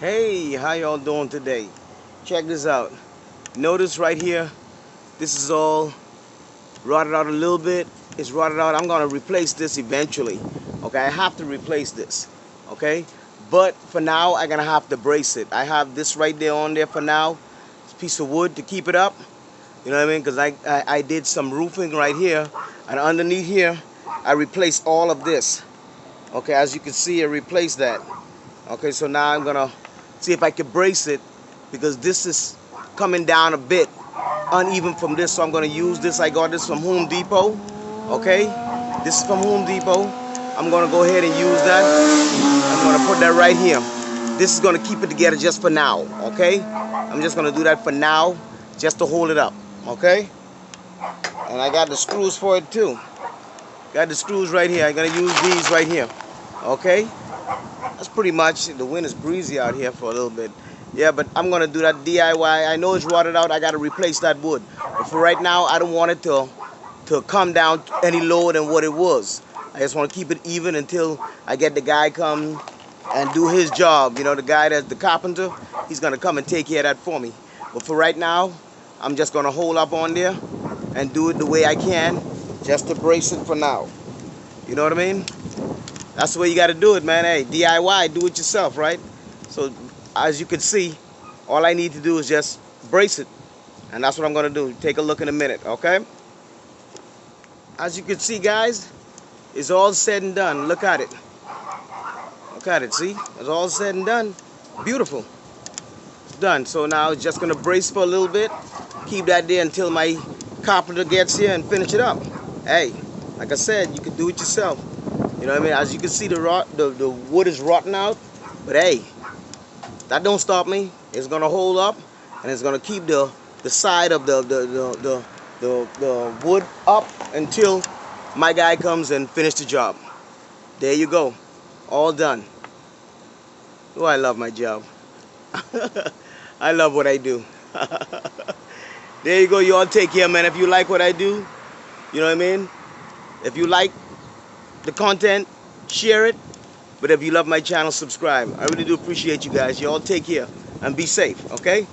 Hey, how y'all doing today? Check this out. Notice right here, this is all rotted out a little bit. It's rotted out. I'm gonna replace this eventually. Okay, I have to replace this. Okay, but for now, I'm gonna have to brace it. I have this right there on there for now. It's a piece of wood to keep it up. You know what I mean? Because I did some roofing right here, and underneath here, I replaced all of this. Okay, as you can see, I replaced that. Okay, so now I'm gonna see if I can brace it because this is coming down a bit uneven from this, so I'm gonna use this. I got this from Home Depot. Okay, this is from Home Depot. I'm gonna go ahead and use that. I'm gonna put that right here. This is gonna keep it together just for now. Okay, I'm just gonna do that for now, just to hold it up. Okay, and I got the screws for it too. Got the screws right here. I'm gonna use these right here. Okay. That's pretty much. The wind is breezy out here for a little bit. Yeah, but I'm gonna do that DIY. I know it's rotted out. I gotta replace that wood. But for right now, I don't want it to come down any lower than what it was. I just want to keep it even until I get the guy come and do his job. You know, the guy that's the carpenter. He's gonna come and take care of that for me. But for right now, I'm just gonna hold up on there and do it the way I can, just to brace it for now. You know what I mean? That's the way you got to do it, man. Hey, DIY, do it yourself, right? So, as you can see, all I need to do is just brace it. And that's what I'm going to do. Take a look in a minute, okay? As you can see, guys, it's all said and done. Look at it. Look at it, see? It's all said and done. Beautiful. It's done. So now it's just going to brace for a little bit. Keep that there until my carpenter gets here and finish it up. Hey, like I said, you can do it yourself. You know what I mean? As you can see, the wood is rotten out, but hey, that don't stop me. It's gonna hold up, and it's gonna keep the side of the wood up until my guy comes and finish the job. There you go, all done. Oh, I love my job. I love what I do. There you go. You all take care, man. If you like what I do, you know what I mean? If you like the content, share it. But if you love my channel, subscribe. I really do appreciate you guys. You all take care and be safe, okay?